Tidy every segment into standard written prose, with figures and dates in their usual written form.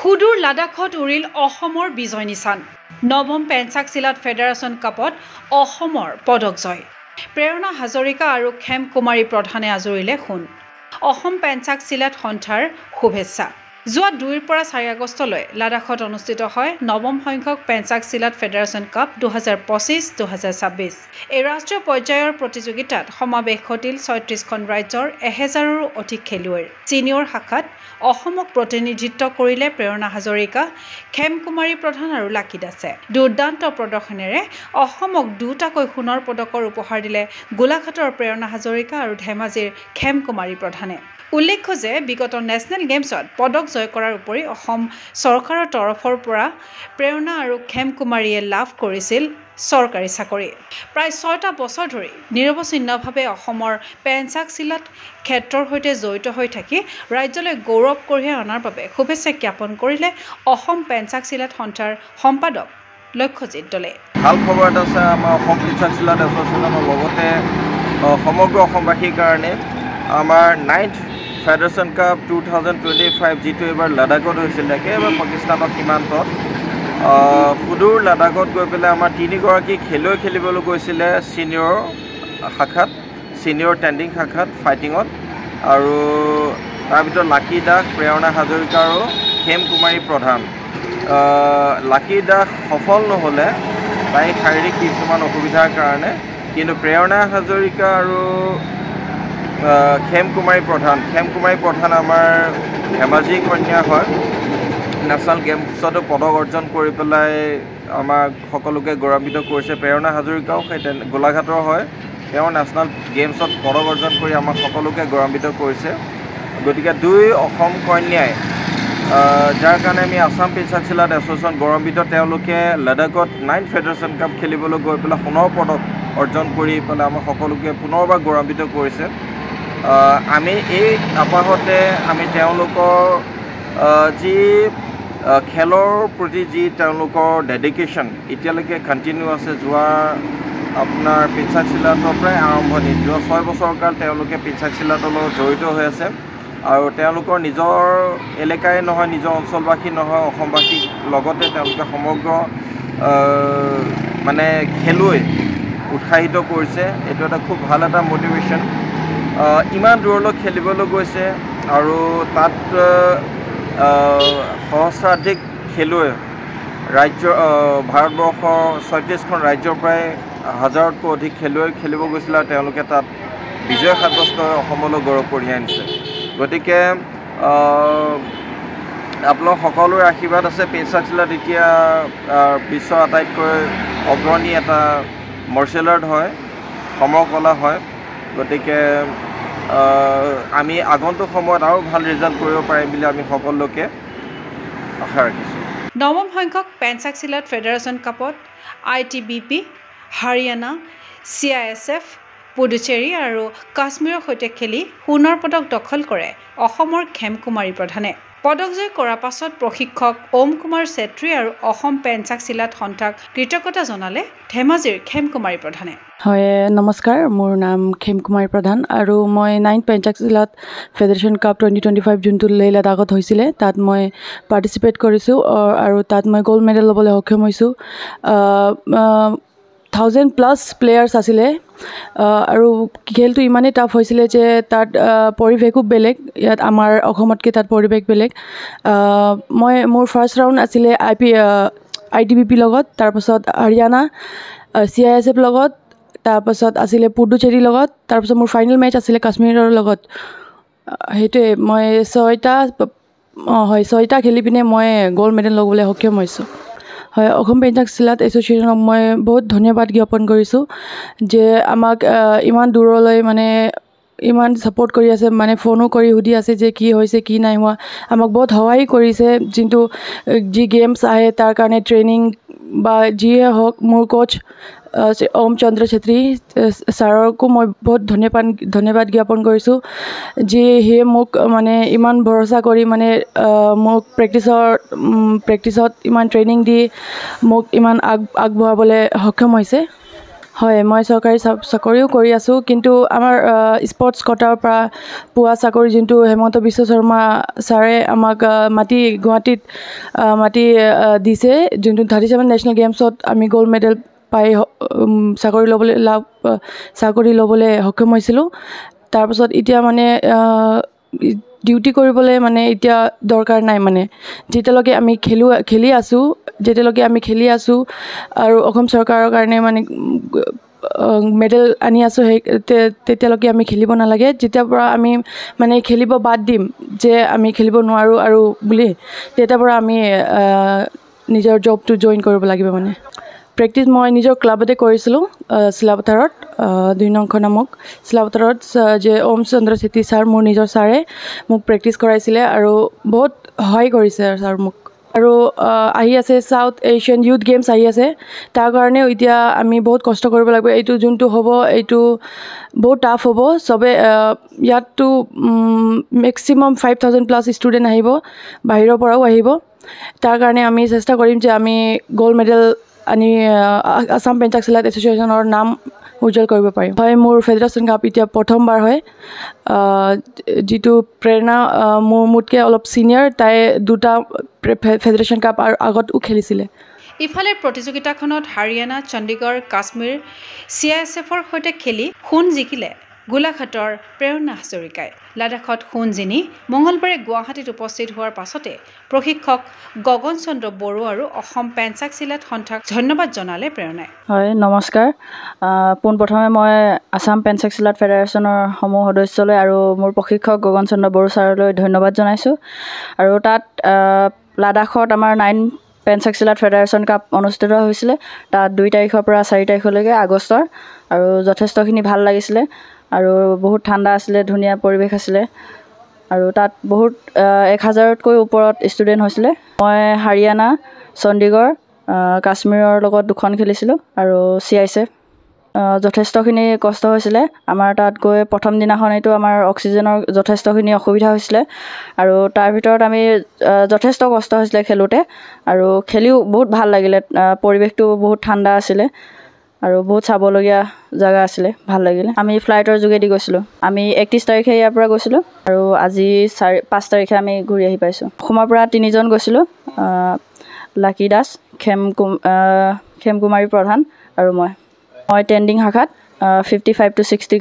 সুদূৰ লাডাখত উৰিল অসমৰ বিজয় নিশান। নৱম পেঞ্চাক চিলাত ফেডাৰেশ্যন কাপত অসমৰ পদক জয়। প্ৰেৰণা হাজৰিকা আৰু খেম কুমাৰী প্ৰধানে আজৰিলে সোণ। অসম পেঞ্চাক চিলাত সন্থাৰ শুভেচ্ছা। যোৱা 2ৰ পৰা 4 আগষ্টলৈ লাডাখত অনুষ্ঠিত হয় নৱম সংখ্যক পেঞ্চাক চিলাত ফেডাৰেশ্যন কাপ 2025-2026। এই ৰাষ্ট্ৰীয় পৰ্যায়ৰ প্ৰতিযোগিতাত সমাৱেশ ঘটিল 36খন ৰাজ্যৰ 1000ৰো অধিক খেলুৱৈৰ। ছিনিয়ৰ শাখাত অসমক প্ৰতিনিধিত্ব কৰিলে প্ৰেৰণা হাজৰিকা, খেম কুমাৰী প্ৰধান আৰু লাকি দাসে। দুৰ্দান্ত প্ৰদৰ্শনেৰে অসমক 2টাকৈ সোণৰ পদকৰ উপহাৰ দিলে গোলাঘাটৰ প্ৰেৰণা হাজৰিকা আৰু ধেমাজিৰ খেম কুমাৰী প্ৰধানে। উল্লেখ্য যে বিগত নেশ্যনেল গেমছত পদক জয় কৰাৰ উপৰি অসম চৰকাৰৰ তৰফৰ পৰা প্ৰেৰণা আৰু খেম কুমাৰীয়ে লাভ কৰিছিল চৰকাৰী চাকৰি। প্ৰায় 6টা বছৰ ধৰি নিৰৱচ্ছিন্নভাৱে অসমৰ পেঞ্চাক চিলাত ক্ষেত্ৰৰ সৈতে জড়িত হৈ থাকি ৰাজ্যলৈ গৌৰৱ কঢ়িয়াই অনাৰ বাবে শুভেচ্ছা জ্ঞাপন কৰিলে অসম পেঞ্চাক চিলাত সন্থাৰ সম্পাদক লক্ষ্যজিৎ দলে। ভাল খবৰ এটা আছে আমাৰ অসম পেঞ্চাক চিলাত এছ'চিয়েশ্যনৰ লগতে সমগ্ৰ অসমবাসীৰ কাৰণে আমাৰ 9th ফেডাৰেশ্যন কাপ 2025 যিটো এইবাৰ লাডাখত হৈছিল, একেবাৰে পাকিস্তানৰ সীমান্তত সুদূৰ লাডাখত গৈ পেলাই আমাৰ 3গৰাকী খেলুৱৈ খেলিবলৈ গৈছিলে ছিনিয়ৰ শাখাত, ছিনিয়ৰ টেণ্ডিং শাখাত ফাইটিঙত। আৰু তাৰ ভিতৰত লাকি দাস, প্ৰেৰণা হাজৰিকা আৰু খেম কুমাৰী প্ৰধান। লাকি দাস সফল নহ'লে তাই শাৰীৰিক কিছুমান অসুবিধাৰ কাৰণে, কিন্তু প্ৰেৰণা হাজৰিকা আৰু খেম কুমাৰী প্ৰধান আমাৰ ধেমাজি কন্যা হয়। নেশ্যনেল গেমছতো পদক অৰ্জন কৰি পেলাই আমাক সকলোকে গৌৰৱান্বিত কৰিছে। প্ৰেৰণা হাজৰিকাও সেই গোলাঘাটৰ হয়, তেওঁ নেশ্যনেল গেমছত পদক অৰ্জন কৰি আমাক সকলোকে গৌৰৱান্বিত কৰিছে। গতিকে 2 অসম কন্যাই, যাৰ কাৰণে আমি আছাম পেঞ্চাক চিলাত এছ'চিয়েশ্যন গৌৰৱান্বিত। তেওঁলোকে লাডাখত 9th ফেডাৰেশ্যন কাপ খেলিবলৈ গৈ পেলাই সোণৰ পদক অৰ্জন কৰি পেলাই আমাক সকলোকে পুনৰবাৰ গৌৰৱান্বিত কৰিছে। আমি এই আপাহতে আমি তেওঁলোকৰ যি খেলৰ প্ৰতি যি তেওঁলোকৰ ডেডিকেশ্যন এতিয়ালৈকে কণ্টিনিউ আছে। যোৱা আপোনাৰ পেঞ্চাক চিলাতৰ প্ৰায় আৰম্ভণি যোৱা 6 বছৰ কাল তেওঁলোকে পেঞ্চাক চিলাতৰ লগত জড়িত হৈ আছে। আৰু তেওঁলোকৰ নিজৰ এলেকাই নহয়, নিজৰ অঞ্চলবাসী নহয়, অসমবাসীৰ লগতে তেওঁলোকে সমগ্ৰ মানে খেলুৱৈ উৎসাহিত কৰিছে। এইটো এটা খুব ভাল এটা মটিভেশ্যন। ইমান দূৰলৈ খেলিবলৈ গৈছে আৰু তাত সহস্ৰাধিক খেলুৱৈ ভাৰতবৰ্ষৰ 36খন ৰাজ্যৰ প্ৰায় 1000তকৈ অধিক খেলুৱৈ খেলিব গৈছিলে আৰু তেওঁলোকে তাত বিজয় সাব্যস্ত হৈ অসমলৈ গৌৰৱ কঢ়িয়াই আনিছে। গতিকে আপোনালোক সকলোৰে আশীৰ্বাদ আছে। পেঞ্চাক চিলাত এতিয়া বিশ্বৰ আটাইতকৈ অগ্ৰণী এটা মাৰ্চেল আৰ্ট হয়, সমৰকলা হয়। গতিকে আমি আগন্তুক সময়ত আৰু ভাল ৰিজাল্ট কৰিব পাৰিম বুলি আমি সকলোকে আশা ৰাখিছোঁ। নৱম সংখ্যক পেঞ্চাক চিলাত ফেডাৰেশ্যন কাপত ITBP, হাৰিয়ানা, CISF, পুডুচেৰী আৰু কাশ্মীৰৰ সৈতে খেলি সোণৰ পদক দখল কৰে অসমৰ খেম কুমাৰী প্ৰধানে। পদক জয় কৰাৰ পাছত প্ৰশিক্ষক ওম কুমাৰ চেত্ৰী আৰু অসম পেঞ্চাক চিলাত সন্থাক কৃতজ্ঞতা জনালে ধেমাজিৰ খেম কুমাৰী প্ৰধানে। হয়, নমস্কাৰ, মোৰ নাম খেম কুমাৰী প্ৰধান আৰু মই 9th পেঞ্চাক চিলাত ফেডাৰেশ্যন কাপ 2025 যোনটো লে লাডাখত হৈছিলে তাত মই পাৰ্টিচিপেট কৰিছোঁ আৰু তাত মই গ'ল্ড মেডেল ল'বলৈ সক্ষম হৈছোঁ। 1000+ প্লেয়াৰ্ছ আছিলে আৰু খেলটো ইমানেই টাফ হৈছিলে যে তাত পৰিৱেশো বেলেগ, ইয়াত আমাৰ অসমতকৈ তাত পৰিৱেশ বেলেগ। মোৰ ফাৰ্ষ্ট ৰাউণ্ড আছিলে ITBP লগত, তাৰপাছত হাৰিয়ানা CISF লগত, তাৰপাছত আছিলে পুডুচেৰীৰ লগত, তাৰপাছত মোৰ ফাইনেল মেটচ আছিলে কাশ্মীৰৰ লগত। সেইটোৱে মই 6টা খেলি পিনে মই গ'ল্ড মেডেল ল'বলৈ সক্ষম হৈছোঁ। হয়, অসম পেঞ্চাক চিলাত এছ'চিয়েশ্যনক মই বহুত ধন্যবাদ জ্ঞাপন কৰিছোঁ যে আমাক ইমান দূৰলৈ মানে ইমান ছাপোৰ্ট কৰি আছে, মানে ফোনো কৰি সুধি আছে যে কি হৈছে কি নাই হোৱা। আমাক বহুত সহায় কৰিছে, যোনটো যি গেমছ আহে তাৰ কাৰণে ট্ৰেইনিং বা যিয়ে হওক। মোৰ কোচ ওম চন্দ্ৰ ছেত্ৰী ছাৰকো মই বহুত ধন্যবাদ জ্ঞাপন কৰিছোঁ, সিয়ে মোক মানে ইমান ভৰসা কৰি মানে মোক প্ৰেক্টিছত ইমান ট্ৰেইনিং দি মোক ইমান আগবঢ়াবলৈ সক্ষম হৈছে। হয়, মই চৰকাৰী চাকৰিও কৰি আছোঁ, কিন্তু আমাৰ স্পৰ্টছ কোটাৰ পৰা পোৱা চাকৰি যোনটো হেমন্ত বিশ্ব শৰ্মা ছাৰে আমাক গুৱাহাটীত মাতি দিছে, যোনটো 37 নেশ্যনেল গেমছত আমি গ'ল্ড মেডেল পাই চাকৰি ল'বলৈ সক্ষম হৈছিলোঁ। তাৰপাছত এতিয়া মানে ডিউটি কৰিবলৈ মানে এতিয়া দৰকাৰ নাই, মানে যেতিয়ালৈকে আমি খেলি আছোঁ আৰু অসম চৰকাৰৰ কাৰণে মানে মেডেল আনি আছোঁ, তেতিয়ালৈকে আমি খেলিব নালাগে। যেতিয়াৰ পৰা আমি মানে খেলিব বাদ দিম যে আমি খেলিব নোৱাৰোঁ আৰু বুলি, তেতিয়াৰ পৰা আমি নিজৰ জবটো জইন কৰিব লাগিব। মানে প্ৰেক্টিছ মই নিজৰ ক্লাবতে কৰিছিলোঁ, চিলাপথাৰত 2 নং নামক চিলাপথাৰত যে ওম চন্দ্ৰ চেত্ৰী ছাৰ, মোৰ নিজৰ ছাৰে মোক প্ৰেক্টিছ কৰাইছিলে আৰু বহুত সহায় কৰিছে ছাৰ মোক। আৰু আহি আছে চাউথ এছিয়ান ইউথ গেমছ আহি আছে, তাৰ কাৰণেও এতিয়া আমি বহুত কষ্ট কৰিব লাগিব। এইটো যোনটো হ'ব, এইটো বহুত টাফ হ'ব। ইয়াততো মেক্সিমাম 5000+ ষ্টুডেণ্ট আহিব, বাহিৰৰ পৰাও আহিব। তাৰ কাৰণে আমি চেষ্টা কৰিম যে আমি গ'ল্ড মেডেল আনি আছাম পেঞ্চাক চিলাট এছ'চিয়েশ্যনৰ নাম উজ্জ্বল কৰিব পাৰিম। হয়, মোৰ ফেডাৰেশ্যন কাপ এতিয়া প্ৰথমবাৰ হয়। যিটো প্ৰেৰণা মোতকৈ অলপ ছিনিয়ৰ, তাই 2টা ফেডাৰেশ্যন কাপ আগতো খেলিছিলে। ইফালে প্ৰতিযোগিতাখনত হাৰিয়ানা, চণ্ডীগড়, কাশ্মীৰ CISFৰ সৈতে খেলি সোণ জিকিলে গোলাঘাটৰ প্ৰেৰণা হাজৰিকাই। লাডাখত সোণ জিনি মঙলবাৰে গুৱাহাটীত উপস্থিত হোৱাৰ পাছতে প্ৰশিক্ষক গগন চন্দ্ৰ বড়ো আৰু অসম পেঞ্চাক চিলাট সন্থাক ধন্যবাদ জনালে প্ৰেৰণাই। হয়, নমস্কাৰ। পোনপ্ৰথমে মই আছাম পেঞ্চাক চিলাট ফেডাৰেশ্যনৰ সমূহ সদস্যলৈ আৰু মোৰ প্ৰশিক্ষক গগন চন্দ্ৰ বড়ো ছাৰলৈ ধন্যবাদ জনাইছোঁ। আৰু তাত লাডাখত আমাৰ 9 পেঞ্চাক চিলাট ফেডাৰেশ্যন কাপ অনুষ্ঠিত হৈছিলে। তাত 2 তাৰিখৰ পৰা 4 তাৰিখলৈকে আগষ্টৰ, আৰু যথেষ্টখিনি ভাল লাগিছিলে আৰু বহুত ঠাণ্ডা আছিলে, ধুনীয়া পৰিৱেশ আছিলে। আৰু তাত বহুত 1000তকৈ ওপৰত ষ্টুডেণ্ট হৈছিলে। মই হাৰিয়ানা, চণ্ডীগড়, কাশ্মীৰৰ লগত 2খন খেলিছিলোঁ আৰু CISF। যথেষ্টখিনি কষ্ট হৈছিলে আমাৰ তাত গৈ। প্ৰথম দিনাখনেইতো আমাৰ অক্সিজেনৰ যথেষ্টখিনি অসুবিধা হৈছিলে, আৰু তাৰ ভিতৰত আমি যথেষ্ট কষ্ট হৈছিলে খেলোঁতে, আৰু খেলিও বহুত ভাল লাগিলে। পৰিৱেশটো বহুত ঠাণ্ডা আছিলে আৰু বহুত চাবলগীয়া জেগা আছিলে, ভাল লাগিলে। আমি ফ্লাইটৰ যোগেদি গৈছিলোঁ। আমি 31 তাৰিখে ইয়াৰ পৰা গৈছিলোঁ আৰু আজি 5 তাৰিখে আমি ঘূৰি আহি পাইছোঁ। অসমৰ পৰা 3জন গৈছিলোঁ, লাকী দাস, খেম কুমাৰী প্ৰধান আৰু মই টেণ্ডিং শাখাত 55 to 60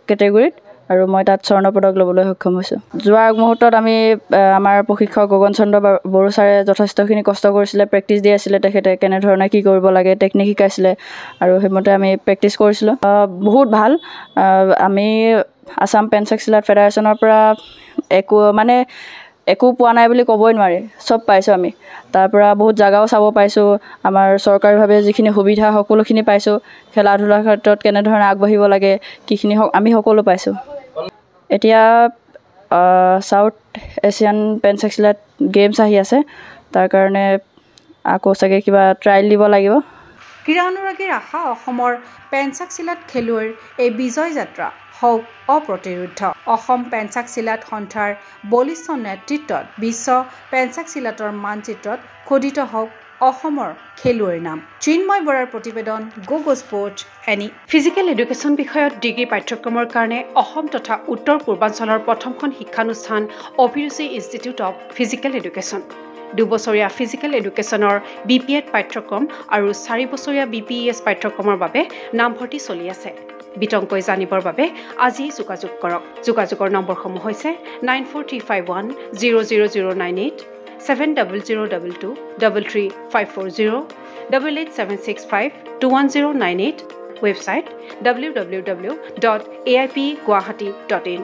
কেটেগৰীত, আৰু মই তাত স্বৰ্ণ পদক ল'বলৈ সক্ষম হৈছোঁ। যোৱা আগমুহূৰ্তত আমি আমাৰ প্ৰশিক্ষক গগন চন্দ্ৰ বড়ো ছাৰে যথেষ্টখিনি কষ্ট কৰিছিলে, প্ৰেক্টিছ দি আছিলে। তেখেতে কেনেধৰণে কি কৰিব লাগে টেকনিক শিকাইছিলে, আৰু সেইমতে আমি প্ৰেক্টিছ কৰিছিলোঁ। বহুত ভাল। আমি আছাম পেঞ্চাক চিলাট ফেডাৰেশ্যনৰ পৰা একো পোৱা নাই বুলি ক'বই নোৱাৰি, চব পাইছোঁ আমি। তাৰ পৰা বহুত জেগাও চাব পাইছোঁ, আমাৰ চৰকাৰীভাৱে যিখিনি সুবিধা সকলোখিনি পাইছোঁ। খেলা ধূলাৰ ক্ষেত্ৰত কেনেধৰণে আগবাঢ়িব লাগে আমি সকলো পাইছোঁ। এতিয়া south Asian Pencak silat games আহি আছে, তাৰ কাৰণে আকৌ চাগে কিবা ট্ৰায়েল দিব লাগিব। ক্ৰীড়া অনুৰাগীৰ আশা, অসমৰ পেঞ্চাক চিলাট খেলুৱৈৰ এই বিজয় যাত্ৰা হওক অপ্ৰতিৰোধ্য। অসম পেঞ্চাক চিলাট সন্থাৰ বলিষ্ঠ নেতৃত্বত বিশ্ব পেঞ্চাক চিলাটৰ মানচিত্ৰত খোদিত হওক অসমৰ খেলুৱৈৰ নাম। চিন্ময় বৰাৰ প্ৰতিবেদন, গো স্পৰ্টছ এনি। ফিজিকেল এডুকেশ্যন বিষয়ত ডিগ্ৰী পাঠ্যক্ৰমৰ কাৰণে অসম তথা উত্তৰ পূৰ্বাঞ্চলৰ প্ৰথমখন শিক্ষানুষ্ঠান অভিৰুচি ইনষ্টিটিউট অৱ ফিজিকেল এডুকেশ্যন। 2 বছৰীয়া ফিজিকেল এডুকেশ্যনৰ BPEd পাঠ্যক্ৰম আৰু 4 বছৰীয়া BPES পাঠ্যক্ৰমৰ বাবে নামভৰ্তি চলি আছে। বিতংকৈ জানিবৰ বাবে আজি যোগাযোগ কৰক। যোগাযোগৰ নম্বৰসমূহ হৈছে 9435100098, 700222 33540, 88765210998, ৱেবছাইট www.aipguwahati.in।